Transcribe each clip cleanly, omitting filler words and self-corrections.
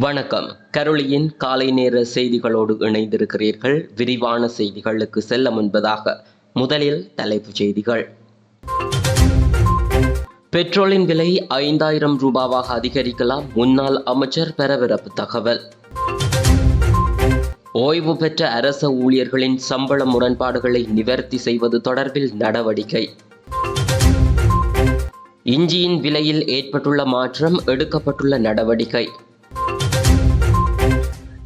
வணக்கம். கரோலியின் காலை நேர செய்திகளோடு இணைந்திருக்கிறீர்கள். விரிவான செய்திகளுக்கு செல்ல முன்பதாக முதலில் தலைப்புச் செய்திகள். பெட்ரோலின் விலை 5000 ரூபாவாக அதிகரிக்கலாம். முன்னாள் அமைச்சர் பரபரப்பு தகவல். ஓய்வு பெற்ற அரச ஊழியர்களின் சம்பள முரண்பாடுகளை நிவர்த்தி செய்வது தொடர்பில் நடவடிக்கை. இஞ்சியின் விலையில் ஏற்பட்டுள்ள மாற்றம், எடுக்கப்பட்டுள்ள நடவடிக்கை.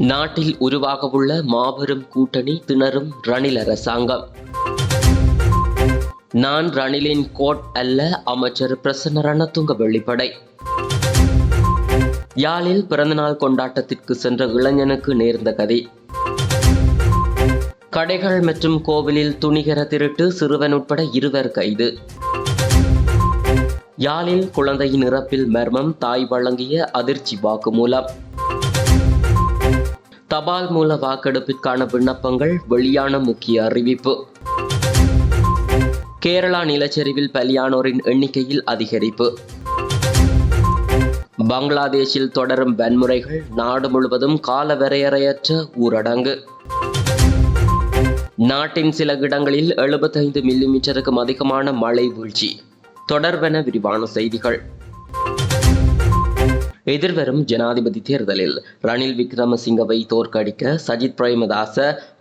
நாட்டில் உருவாகவுள்ள மாபெரும் கூட்டணி, திணறும் ரணில் அரசாங்கம். நான் ரணிலின் கோட் அல்ல, அமைச்சர் பிரசன்ன ரணதுங்க வெளிப்படை. யாழில் பிறந்தநாள் கொண்டாட்டத்திற்கு சென்ற இளைஞனுக்கு நேர்ந்த கதை. கடைகள் மற்றும் கோவிலில் துணிகர திருட்டு, சிறுவன் உட்பட 2 கைது. யாழில் குழந்தையின் இறப்பில் மர்மம், தாய் வழங்கிய அதிர்ச்சி வாக்குமூலம். தபால் மூல வாக்கெடுப்பிற்கான விண்ணப்பங்கள் வெளியான முக்கிய அறிவிப்பு. கேரளா நிலச்சரிவில் பலியானோரின் எண்ணிக்கையில் அதிகரிப்பு. பங்களாதேஷில் தொடரும் வன்முறைகள், நாடு முழுவதும் காலவரையறையற்ற ஊரடங்கு. நாட்டின் சில இடங்களில் 75 மில்லிமீட்டருக்கும் அதிகமான மழை வீழ்ச்சி. தொடர்பென விரிவான செய்திகள். எதிர்வரும் ஜனாதிபதி தேர்தலில் ரணில் விக்ரமசிங்கவை தோற்கடிக்க சஜித் பிரேமதாச,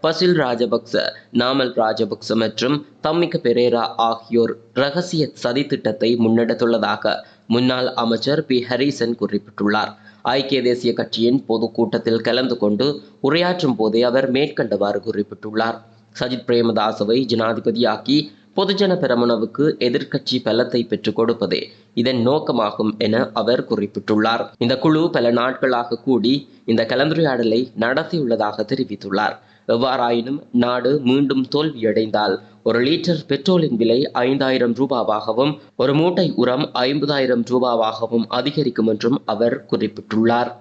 பசில் ராஜபக்ச, நாமல் ராஜபக்ச மற்றும் தம்மிக்க பெரேரா ஆகியோர் இரகசிய சதித்திட்டத்தை முன்னெடுத்துள்ளதாக முன்னாள் அமைச்சர் பி. ஹரிசன் குறிப்பிட்டுள்ளார். ஐக்கிய தேசிய கட்சியின் பொதுக்கூட்டத்தில் கலந்து கொண்டு உரையாற்றும் போதே அவர் மேற்கண்டவாறு குறிப்பிட்டுள்ளார். சஜித் பிரேமதாசவை ஜனாதிபதியாக்கி பொதுஜன பெரமுனவுக்கு எதிர்க்கட்சி பலத்தை பெற்றுக் கொடுப்பதே இதன் நோக்கமாகும் என அவர் குறிப்பிட்டுள்ளார். இந்த குழு பல நாட்களாக கூடி இந்த கலந்துரையாடலை நடத்தியுள்ளதாக தெரிவித்துள்ளார். எவ்வாறாயினும் நாடு மீண்டும் தோல்வியடைந்தால் 1 லிட்டர் பெட்ரோலின் விலை 5000 ரூபாவாகவும், ஒரு மூட்டை உரம் 50000 ரூபாவாகவும் அதிகரிக்கும் என்றும் அவர் குறிப்பிட்டுள்ளார்.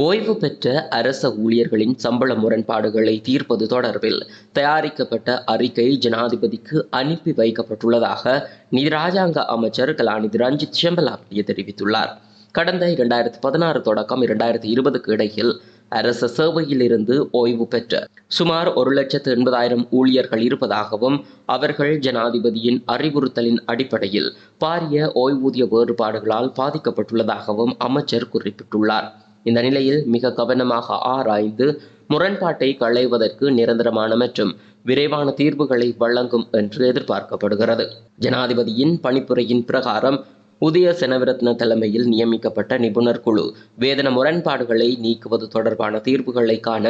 ஓய்வு பெற்ற அரச ஊழியர்களின் சம்பள முரண்பாடுகளை தீர்ப்பது தொடர்பில் தயாரிக்கப்பட்ட அறிக்கை ஜனாதிபதிக்கு அனுப்பி வைக்கப்பட்டுள்ளதாக நிதி ராஜாங்க அமைச்சர் கலாநிதி ரஞ்சித் செம்பலாப்பிய தெரிவித்துள்ளார். கடந்த 2016 தொடக்கம் 2020க்கு இடையில் அரச சேவையில் இருந்து ஓய்வு பெற்ற சுமார் 1,80,000 ஊழியர்கள் இருப்பதாகவும், அவர்கள் ஜனாதிபதியின் அறிவுறுத்தலின் அடிப்படையில் பாரிய ஓய்வூதிய வேறுபாடுகளால் பாதிக்கப்பட்டுள்ளதாகவும் அமைச்சர் குறிப்பிட்டுள்ளார். இந்த நிலையில் மிக கவனமாக ஆராய்ந்து முரண்பாட்டை களைவதற்கு நிரந்தரமான மற்றும் விரைவான தீர்வுகளை வழங்கும் என்று எதிர்பார்க்கப்படுகிறது. ஜனாதிபதியின் பணிப்புரையின் பிரகாரம் உதய செனவிரத்ன தலைமையில் நியமிக்கப்பட்ட நிபுணர் குழு வேதன முரண்பாடுகளை நீக்குவது தொடர்பான தீர்வுகளை காண,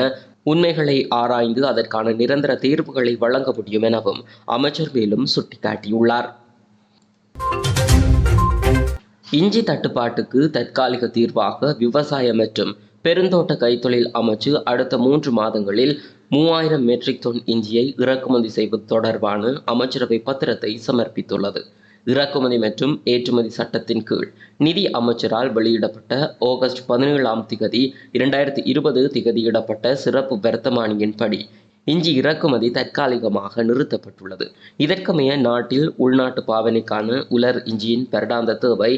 உண்மைகளை ஆராய்ந்து அதற்கான நிரந்தர தீர்வுகளை வழங்க முடியும் எனவும் அமைச்சர் மேலும் சுட்டிக்காட்டியுள்ளார். இஞ்சி தட்டுப்பாட்டுக்கு தற்காலிக தீர்வாக விவசாய மற்றும் பெருந்தோட்ட கைத்தொழில் அமைச்சு அடுத்த 3 மாதங்களில் 3000 மெட்ரிக் டன் இஞ்சியை இறக்குமதி செய்வது தொடர்பான அமைச்சரவை பத்திரத்தை சமர்ப்பித்துள்ளது. இறக்குமதி மற்றும் ஏற்றுமதி சட்டத்தின் கீழ் நிதி அமைச்சரால் வெளியிடப்பட்ட ஆகஸ்ட் 17ஆம் திகதி 2020 திகதியிடப்பட்ட சிறப்பு வர்த்தமானியின்படி இஞ்சி இறக்குமதி தற்காலிகமாக நிறுத்தப்பட்டுள்ளது. இதற்கமைய நாட்டில் உள்நாட்டு பாவனைக்கான உலர் இஞ்சியின் வருடாந்த தேவை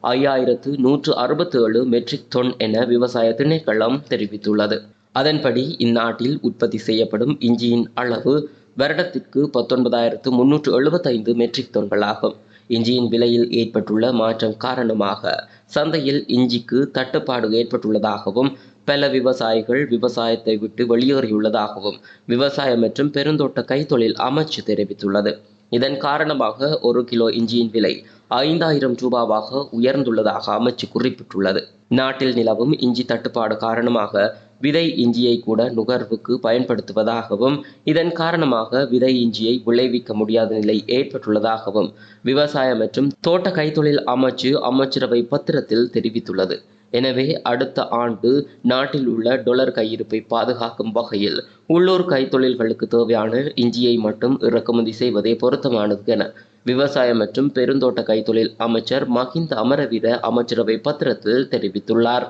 5167 மெட்ரிக் டன் என விவசாய திணைக்களம் தெரிவித்துள்ளது. அதன்படி இந்நாட்டில் உற்பத்தி செய்யப்படும் இஞ்சியின் அளவு வருடத்திற்கு 19375 மெட்ரிக் டன்களாகும். இஞ்சியின் விலையில் ஏற்பட்டுள்ள மாற்றம் காரணமாக சந்தையில் இஞ்சிக்கு தட்டுப்பாடு ஏற்பட்டுள்ளதாகவும், பல விவசாயிகள் விவசாயத்தை விட்டு வெளியேறியுள்ளதாகவும் விவசாய மற்றும் பெருந்தோட்ட கைத்தொழில் அமைச்சு தெரிவித்துள்ளது. இதன் காரணமாக 1 கிலோ இஞ்சியின் விலை 5000 ரூபாவாக உயர்ந்துள்ளதாக அமைச்சு குறிப்பிட்டுள்ளது. நாட்டில் நிலவும் இஞ்சி தட்டுப்பாடு காரணமாக விதை இஞ்சியை கூட நுகர்வுக்கு பயன்படுத்துவதாகவும், இதன் காரணமாக விதை இஞ்சியை விளைவிக்க முடியாத நிலை ஏற்பட்டுள்ளதாகவும் விவசாய மற்றும் தோட்ட கைத்தொழில் அமைச்சு அமைச்சரவை பத்திரத்தில் தெரிவித்துள்ளது. எனவே அடுத்த ஆண்டு நாட்டில் உள்ள டொலர் கையிருப்பை பாதுகாக்கும் வகையில் உள்ளூர் கைத்தொழில்களுக்கு தேவையான இஞ்சியை மட்டும் இறக்குமதி செய்வதே பொருத்தமானது என விவசாய மற்றும் பெருந்தோட்ட கைத்தொழில் அமைச்சர் மஹிந்த அமரவீர அமைச்சரவை பத்திரத்தில் தெரிவித்துள்ளார்.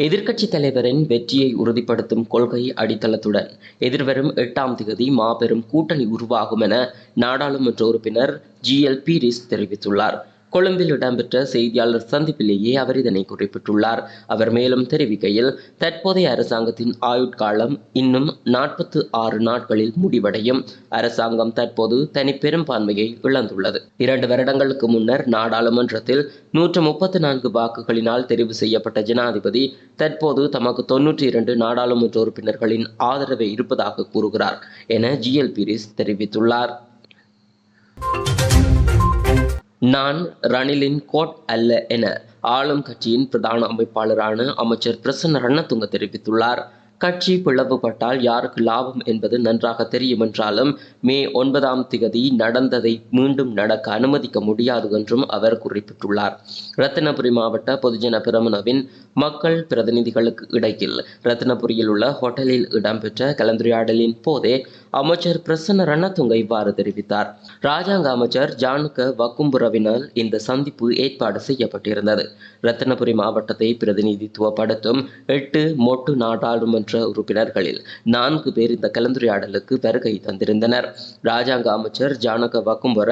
எதிர்க்கட்சி தலைவரின் வெற்றியை உறுதிப்படுத்தும் கொள்கை அடித்தளத்துடன் எதிர்வரும் 8ஆம் திகதி மாபெரும் கூட்டணி உருவாகும் என நாடாளுமன்ற உறுப்பினர் GL பீரிஸ் தெரிவித்துள்ளார். கொழும்பில் இடம்பெற்ற செய்தியாளர் சந்திப்பிலேயே அவர் இதனை குறிப்பிட்டுள்ளார். அவர் மேலும் தெரிவிக்கையில், தற்போதைய அரசாங்கத்தின் ஆயுட்காலம் இன்னும் 46 நாட்களில் முடிவடையும். அரசாங்கம் தற்போது தனி பெரும்பான்மையை இழந்துள்ளது. 2 வருடங்களுக்கு முன்னர் நாடாளுமன்றத்தில் 134 வாக்குகளினால் தெரிவு செய்யப்பட்ட ஜனாதிபதி தற்போது தமக்கு 92 நாடாளுமன்ற உறுப்பினர்களின் ஆதரவை இருப்பதாக கூறுகிறார் என GL பீரிஸ் தெரிவித்துள்ளார். நான் ரணிலின் கோட் அல்ல என ஆளும் கட்சியின் பிரதான அமைப்பாளரான அமைச்சர் பிரசன்ன ரணதுங்க தெரிவித்துள்ளார். கட்சி பிளவுபட்டால் யாருக்கு லாபம் என்பது நன்றாக தெரியும் என்றாலும் மே 9ஆம் திகதி நடந்ததை மீண்டும் நடக்க அனுமதிக்க முடியாது என்றும் அவர் குறிப்பிட்டுள்ளார். ரத்தினபுரி மாவட்ட பொதுஜன பெரமுனவின் மக்கள் பிரதிநிதிகளுக்கு இடையில் ரத்தினபுரியில் உள்ள ஹோட்டலில் இடம்பெற்ற கலந்துரையாடலின் போதே அமைச்சர் பிரசன்ன ரணதுங்க இவ்வாறு தெரிவித்தார். ராஜாங்க அமைச்சர் ஜானுக வக்கும்புரவினால் இந்த சந்திப்பு ஏற்பாடு செய்யப்பட்டிருந்தது. ரத்தினபுரி மாவட்டத்தை பிரதிநிதித்துவப்படுத்தும் 8 மொட்டு நாடாளுமன்ற உறுப்பினர்களில் 4 பேர் இந்த கலந்துரையாடலுக்கு வருகை தந்திருந்தனர். ராஜாங்க அமைச்சர் ஜானக வக்கும்புர,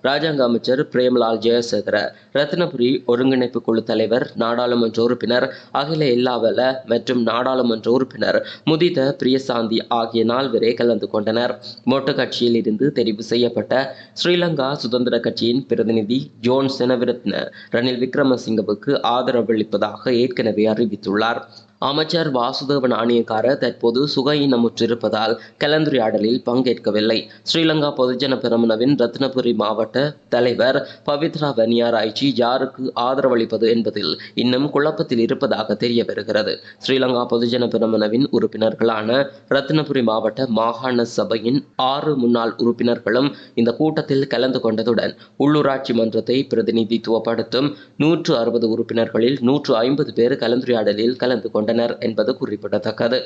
ராஜாங்க அமைச்சர் பிரேமலால் ஜெயசேகர, ரத்தினபுரி ஒருங்கிணைப்பு குழு தலைவர், நாடாளுமன்ற உறுப்பினர் அகில எல்லாவல மற்றும் நாடாளுமன்ற உறுப்பினர் முதித பிரியசாந்தி ஆகிய 4 கலந்து கொண்டனர். மொட்டு கட்சியில் இருந்து தெரிவு செய்யப்பட்ட ஸ்ரீலங்கா சுதந்திர கட்சியின் பிரதிநிதி ஜோன் செனவிரத்ன ரணில் விக்ரமசிங்கவுக்கு ஆதரவளிப்பதாக ஏற்கனவே அறிவித்துள்ளார். அமைச்சர் வாசுதேவ நாணயக்கார தற்போது சுகையினமுற்றிருப்பதால் கலந்துரையாடலில் பங்கேற்கவில்லை. ஸ்ரீலங்கா பொதுஜன பெரமுனவின் ரத்தினபுரி மாவட்ட தலைவர் பவித்ரா வன்னியாராய்ச்சி யாருக்கு ஆதரவளிப்பது என்பதில் இன்னும் குழப்பத்தில் இருப்பதாக தெரிய வருகிறது. ஸ்ரீலங்கா பொதுஜன பெரமுனவின் உறுப்பினர்களான ரத்தினபுரி மாவட்ட மாகாண சபையின் 6 முன்னாள் உறுப்பினர்களும் இந்த கூட்டத்தில் கலந்து கொண்டதுடன் உள்ளூராட்சி மன்றத்தை பிரதிநிதித்துவப்படுத்தும் 160 உறுப்பினர்களில் 150 பேர் கலந்துரையாடலில் கலந்து கொண்டனர் என்பது குறிப்பிடத்தக்கது.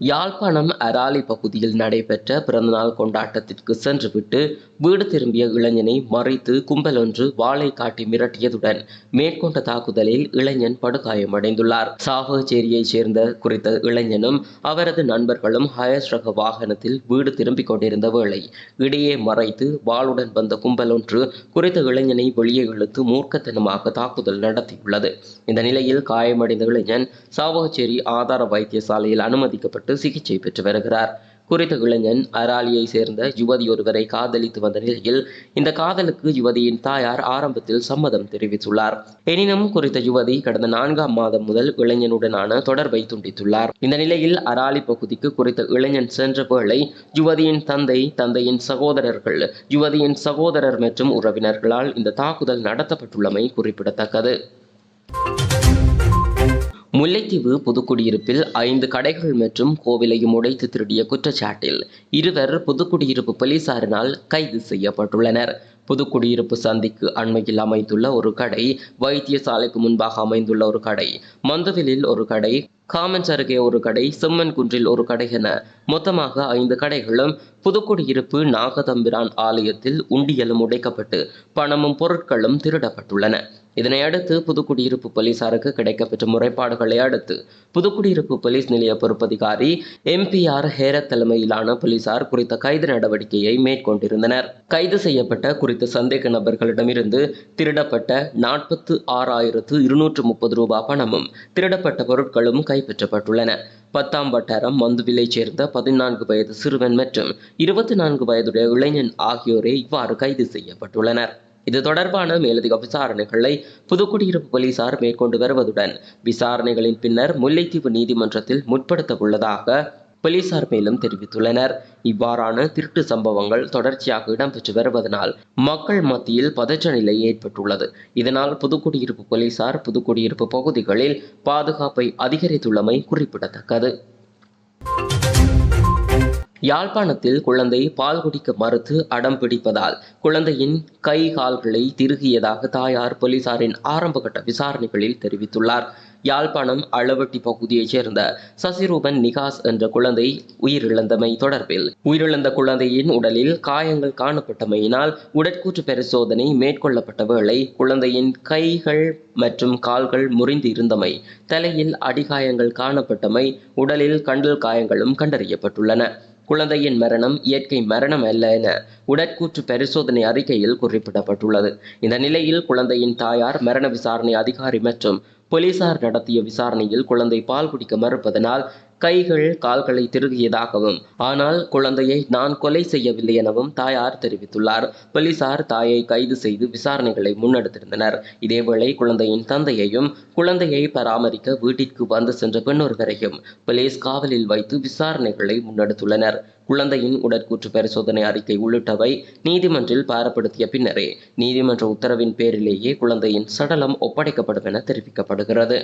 யாழ்ப்பாணம் அராலி பகுதியில் நடைபெற்ற பிறந்தநாள் கொண்டாட்டத்திற்கு சென்றுவிட்டு வீடு திரும்பிய இளைஞனை மறித்து கும்பல் ஒன்று வாளை காட்டி மிரட்டியதுடன் மேற்கொண்ட தாக்குதலில் இளைஞன் படுகாயமடைந்துள்ளார். சாவகச்சேரியைச் சேர்ந்த குறித்த இளைஞனும் அவரது நண்பர்களும் ஹயஸ் ரக வாகனத்தில் வீடு திரும்பிக் கொண்டிருந்த வேளை இடையே மறைத்து வாளுடன் வந்த கும்பல் ஒன்று குறித்த இளைஞனை வெளியே இழுத்து மூர்க்கத்தனமாக தாக்குதல் நடத்தியுள்ளது. இந்த நிலையில் காயமடைந்த இளைஞன் சாவகச்சேரி ஆதார வைத்தியசாலையில் அனுமதிக்கப்பட்டு சிகிச்சை பெற்று வருகிறார். குறித்த இளைஞன் அராலியை சேர்ந்த யுவதி ஒருவரை காதலித்து வந்த நிலையில் இந்த காதலுக்கு யுவதியின் தாயார் ஆரம்பத்தில் சம்மதம் தெரிவித்துள்ளார். எனினும் குறித்த யுவதி கடந்த 4ஆம் மாதம் முதல் இளைஞனுடனான தொடர்பை துண்டித்துள்ளார். இந்த நிலையில் அராலி பகுதிக்கு குறித்த இளைஞன் சென்ற வேளை யுவதியின் தந்தை, தந்தையின் சகோதரர்கள், யுவதியின் சகோதரர் மற்றும் உறவினர்களால் இந்த தாக்குதல் நடத்தப்பட்டுள்ளமை குறிப்பிடத்தக்கது. முல்லைத்தீவு புதுக்குடியிருப்பில் 5 கடைகள் மற்றும் கோவிலையும் உடைத்து திருடிய குற்றச்சாட்டில் 2 புதுக்குடியிருப்பு போலீசாரினால் கைது செய்யப்பட்டுள்ளனர். புதுக்குடியிருப்பு சந்திக்கு அண்மையில் அமைந்துள்ள ஒரு கடை, வைத்தியசாலைக்கு முன்பாக அமைந்துள்ள ஒரு கடை, மந்தவிலில் ஒரு கடை, காமன்ஸ் அருகே ஒரு கடை, செம்மன் குன்றில் ஒரு கடை என மொத்தமாக 5 கடைகளும் புதுக்குடியிருப்பு நாகதம்பிரான் ஆலயத்தில் உண்டியலும் உடைக்கப்பட்டு பணமும் பொருட்களும் திருடப்பட்டுள்ளன. இதனையடுத்து புதுக்குடியிருப்பு போலீசாருக்கு கிடைக்கப்பெற்ற முறைப்பாடுகளை அடுத்து புதுக்குடியிருப்பு போலீஸ் நிலைய பொறுப்பதிகாரி MPR ஹேரத் தலைமையிலான போலீசார் குறித்த கைது நடவடிக்கையை மேற்கொண்டிருந்தனர். கைது செய்யப்பட்ட குறித்த சந்தேக நபர்களிடமிருந்து திருடப்பட்ட 46,230 ரூபாய் பணமும் திருடப்பட்ட பொருட்களும் கைப்பற்றப்பட்டுள்ளன. 10ஆம் வட்டாரம் மந்துவிலைச் சேர்ந்த 14 வயது சிறுவன் மற்றும் 24 வயதுடைய இளைஞன் ஆகியோரே இவ்வாறு கைது செய்யப்பட்டுள்ளனர். இது தொடர்பான மேலதிக விசாரணைகளை புதுக்குடியிருப்பு போலீசார் மேற்கொண்டு வருவதுடன் விசாரணைகளின் பின்னர் முல்லைத்தீவு நீதிமன்றத்தில் முற்படுத்த உள்ளதாக போலீசார் மேலும் தெரிவித்துள்ளனர். இவ்வாறான திருட்டு சம்பவங்கள் தொடர்ச்சியாக இடம்பெற்று வருவதனால் மக்கள் மத்தியில் பதற்ற நிலை ஏற்பட்டுள்ளது. இதனால் புதுக்குடியிருப்பு போலீசார் புதுக்குடியிருப்பு பகுதிகளில் பாதுகாப்பை அதிகரித்துள்ளமை குறிப்பிடத்தக்கது. யாழ்ப்பாணத்தில் குழந்தை பால் குடிக்க மறுத்து அடம் பிடிப்பதால் குழந்தையின் கை கால்களை திருகியதாக தாயார் போலீசாரின் ஆரம்பகட்ட விசாரணைகளில் தெரிவித்துள்ளார். யாழ்ப்பாணம் அளவட்டி பகுதியைச் சேர்ந்த சசிரூபன் நிகாஸ் என்ற குழந்தை உயிரிழந்தமை தொடர்பில் உயிரிழந்த குழந்தையின் உடலில் காயங்கள் காணப்பட்டமையினால் உடற்கூற்று பரிசோதனை மேற்கொள்ளப்பட்ட வேளை குழந்தையின் கைகள் மற்றும் கால்கள் முறிந்து இருந்தமை, தலையில் அடிகாயங்கள் காணப்பட்டமை, உடலில் கண்டல் காயங்களும் கண்டறியப்பட்டுள்ளன. குழந்தையின் மரணம் இயற்கை மரணம் அல்ல என உடற்கூற்று பரிசோதனை அறிக்கையில் குறிப்பிடப்பட்டுள்ளது. இந்த நிலையில் குழந்தையின் தாயார், மரண விசாரணை அதிகாரி மற்றும் போலீசார் நடத்திய விசாரணையில் குழந்தை பால் குடிக்க மறுப்பதனால் கைகள் கால்களை திருகியதாகவும், ஆனால் குழந்தையை நான் கொலை செய்யவில்லை எனவும் தாயார் தெரிவித்துள்ளார். போலீசார் தாயை கைது செய்து விசாரணைகளை முன்னெடுத்திருந்தனர். இதேவேளை குழந்தையின் தந்தையையும் குழந்தையை பராமரிக்க வீட்டிற்கு வந்து சென்ற பெண்ணொருவரையும் போலீஸ் காவலில் வைத்து விசாரணைகளை முன்னெடுத்துள்ளனர். குழந்தையின் உடற்கூற்று பரிசோதனை அறிக்கை உள்ளிட்டவை நீதிமன்றில் பாரப்படுத்திய பின்னரே நீதிமன்ற உத்தரவின் பேரிலேயே குழந்தையின் சடலம் ஒப்படைக்கப்படும் என தெரிவிக்கப்படுகிறது.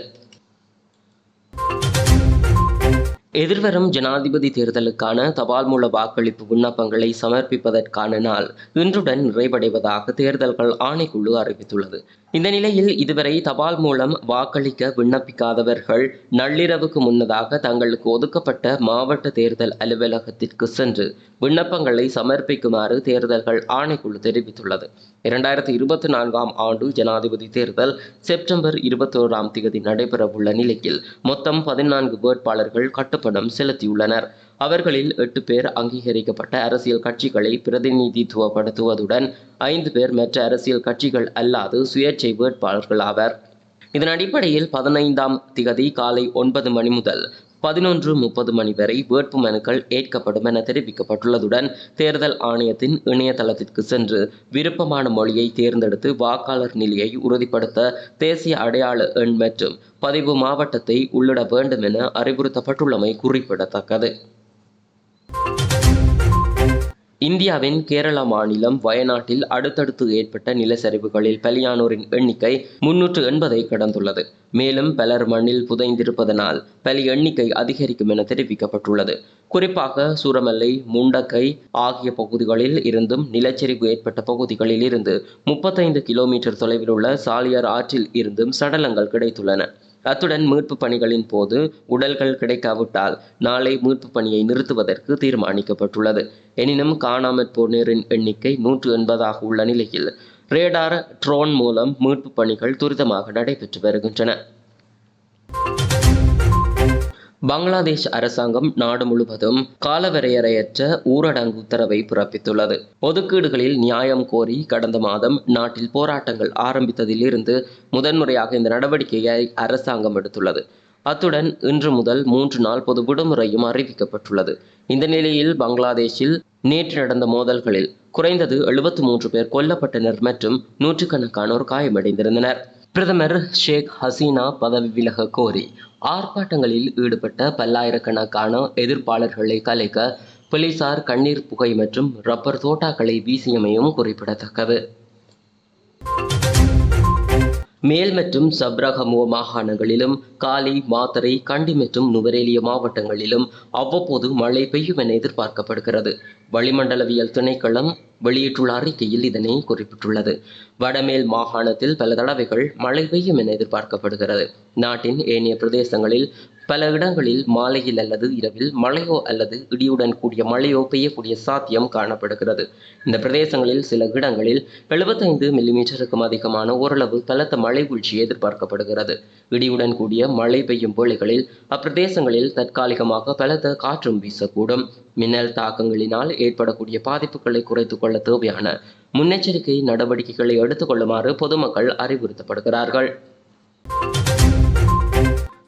எதிர்வரும் ஜனாதிபதி தேர்தலுக்கான தபால் மூல வாக்களிப்பு விண்ணப்பங்களை சமர்ப்பிப்பதற்கான நாள் இன்றுடன் நிறைவடைவதாக தேர்தல்கள் ஆணைக்குழு அறிவித்துள்ளது. இந்த நிலையில் இதுவரை தபால் மூலம் வாக்களிக்க விண்ணப்பிக்காதவர்கள் நள்ளிரவுக்கு முன்னதாக தங்களுக்கு ஒதுக்கப்பட்ட மாவட்ட தேர்தல் அலுவலகத்திற்கு சென்று விண்ணப்பங்களை சமர்ப்பிக்குமாறு தேர்தல்கள் ஆணைக்குழு தெரிவித்துள்ளது. 2024ஆம் ஆண்டு ஜனாதிபதி தேர்தல் செப்டம்பர் 21ஆம் தேதி நடைபெறவுள்ள நிலையில் மொத்தம் 14 வேட்பாளர்கள் கட்டுப்பணம் செலுத்தியுள்ளனர். அவர்களில் 8 பேர் அங்கீகரிக்கப்பட்ட அரசியல் கட்சிகளை பிரதிநிதித்துவப்படுத்துவதுடன் 5 பேர் மற்ற அரசியல் கட்சிகள் அல்லாது சுயேட்சை வேட்பாளர்கள் ஆவர். இதன் அடிப்படையில் 15ஆம் திகதி காலை 9 மணி முதல் 11:30 மணி வரை வேட்பு மனுக்கள் ஏற்கப்படும் என தெரிவிக்கப்பட்டுள்ளதுடன் தேர்தல் ஆணையத்தின் இணையதளத்திற்கு சென்று விருப்பமான மொழியை தேர்ந்தெடுத்து வாக்காளர் நிலையை உறுதிப்படுத்த தேசிய அடையாள எண் மற்றும் பதிவு மாவட்டத்தை உள்ளிட வேண்டும் என அறிவுறுத்தப்பட்டுள்ளமை குறிப்பிடத்தக்கது. இந்தியாவின் கேரள மாநிலம் வயநாட்டில் அடுத்தடுத்து ஏற்பட்ட நிலச்சரிவுகளில் பலியானோரின் எண்ணிக்கை 380ஐ கடந்துள்ளது. மேலும் பலர் மண்ணில் புதைந்திருப்பதனால் பலி எண்ணிக்கை அதிகரிக்கும் என தெரிவிக்கப்பட்டுள்ளது. குறிப்பாக சூரமல்லை, முண்டக்கை ஆகிய பகுதிகளில் இருந்தும் நிலச்சரிவு ஏற்பட்ட பகுதிகளில் இருந்து 35 கிலோமீட்டர் தொலைவில் உள்ள சாலியார் ஆற்றில் இருந்தும் சடலங்கள் கிடைத்துள்ளன. அத்துடன் மீட்பு பணிகளின் போது உடல்கள் கிடைக்காவிட்டால் நாளை மீட்பு பணியை நிறுத்துவதற்கு தீர்மானிக்கப்பட்டுள்ளது. எனினும் காணாமற் போனோரின் எண்ணிக்கை 180ஆக உள்ள நிலையில் ரேடார், ட்ரோன் மூலம் மீட்பு பணிகள் துரிதமாக நடைபெற்று வருகின்றன. பங்களாதேஷ் அரசாங்கம் நாடு முழுவதும் காலவரையறையற்ற ஊரடங்கு உத்தரவை பிறப்பித்துள்ளது. ஒதுக்கீடுகளில் நியாயம் கோரி கடந்த மாதம் நாட்டில் போராட்டங்கள் ஆரம்பித்ததில் இருந்து முதன்முறையாக இந்த நடவடிக்கையை அரசாங்கம் எடுத்துள்ளது. அத்துடன் இன்று முதல் 3 நாள் பொது விடுமுறையும் அறிவிக்கப்பட்டுள்ளது. இந்த நிலையில் பங்களாதேஷில் நேற்று நடந்த மோதல்களில் குறைந்தது 73 பேர் கொல்லப்பட்டனர் மற்றும் நூற்றுக்கணக்கானோர் காயமடைந்திருந்தனர். பிரதமர் ஷேக் ஹசீனா பதவி விலக கோரி ஆர்ப்பாட்டங்களில் ஈடுபட்ட பல்லாயிரக்கணக்கான எதிர்ப்பாளர்களை கலைக்க போலீசார் கண்ணீர் புகை மற்றும் ரப்பர் தோட்டாக்களை வீசியமையும் குறிப்பிடத்தக்கது. மேல் மற்றும் சப்ரகமுவ மாகாணங்களிலும் காலி, மாத்தறை, கண்டி மற்றும் நுவரேலியா மாவட்டங்களிலும் அவ்வப்போது மழை பெய்யும் என எதிர்பார்க்கப்படுகிறது. வளிமண்டலவியல் திணைக்களம் வெளியிட்டுள்ள அறிக்கையில் இதனை குறிப்பிட்டுள்ளது. வடமேல் மாகாணத்தில் பல தடவைகள் மழை பெய்யும் என எதிர்பார்க்கப்படுகிறது. நாட்டின் ஏனைய பிரதேசங்களில் பல இடங்களில் மாலையில் அல்லது இரவில் மழையோ அல்லது இடியுடன் கூடிய மழையோ பெய்யக்கூடிய சாத்தியம் காணப்படுகிறது. இந்த பிரதேசங்களில் சில இடங்களில் 75 மில்லிமீட்டருக்கும் அதிகமான ஓரளவு பலத்த மழை வீழ்ச்சி எதிர்பார்க்கப்படுகிறது. இடியுடன் கூடிய மழை பெய்யும் வேளைகளில் அப்பிரதேசங்களில் தற்காலிகமாக பலத்த காற்றும் வீசக்கூடும். மின்னல் தாக்கங்களினால் ஏற்படக்கூடிய பாதிப்புகளை குறைத்துக் கொள்ள தேவையான முன்னெச்சரிக்கை நடவடிக்கைகளை எடுத்துக் கொள்ளுமாறு பொதுமக்கள் அறிவுறுத்தப்படுகிறார்கள்.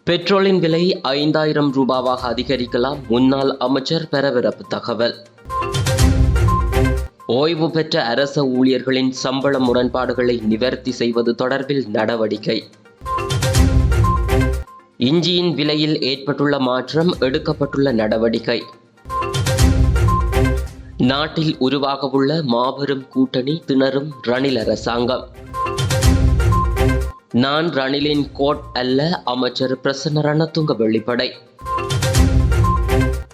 பெட்ரோலின் விலை 5000 ரூபாவாக அதிகரிக்கலாம். முன்னாள் அமைச்சர் பரபரப்பு தகவல். ஓய்வு பெற்ற அரச ஊழியர்களின் சம்பள முரண்பாடுகளை நிவர்த்தி செய்வது தொடர்பில் நடவடிக்கை. இஞ்சியின் விலையில் ஏற்பட்டுள்ள மாற்றம், எடுக்கப்பட்டுள்ள நடவடிக்கை. நாட்டில் உருவாகவுள்ள மாபெரும் கூட்டணி திணறும் ரணில் அரசாங்கம். நான் ரணிலின் கோட் அல்ல, அமைச்சர் பிரசன்ன ரணதுங்க வெளிப்படை.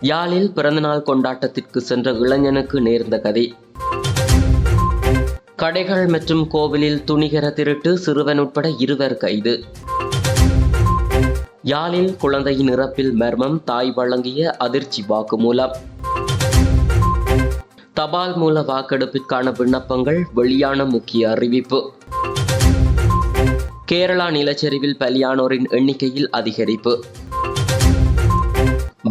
யாழில் பிறந்தநாள் கொண்டாட்டத்திற்கு சென்ற இளைஞனுக்கு நேர்ந்த கதி. கடைகள் மற்றும் கோவிலில் துணிகர திருட்டு, சிறுவன் உட்பட 2 கைது. யாழில் குழந்தையின் இறப்பில் மர்மம், தாய் வழங்கிய அதிர்ச்சி வாக்குமூலம். தபால் மூல வாக்கெடுப்பிற்கான விண்ணப்பங்கள் வெளியான முக்கிய அறிவிப்பு. கேரளா நிலச்சரிவில் பலியானோரின் எண்ணிக்கையில் அதிகரிப்பு.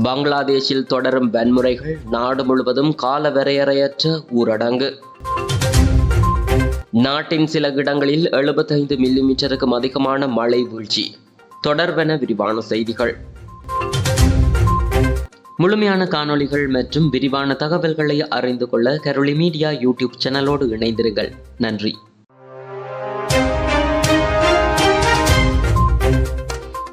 பங்களாதேஷில் தொடரும் வன்முறைகள், நாடு முழுவதும் காலவரையறையற்ற ஊரடங்கு. நாட்டின் சில இடங்களில் 75 மில்லிமீட்டருக்கும் அதிகமான மழை வீழ்ச்சி. தொடர்பென விரிவான செய்திகள். முழுமையான காணொளிகள் மற்றும் விரிவான தகவல்களை அறிந்து கொள்ள கரோலி மீடியா யூடியூப் சேனலோடு இணைந்திருங்கள். நன்றி.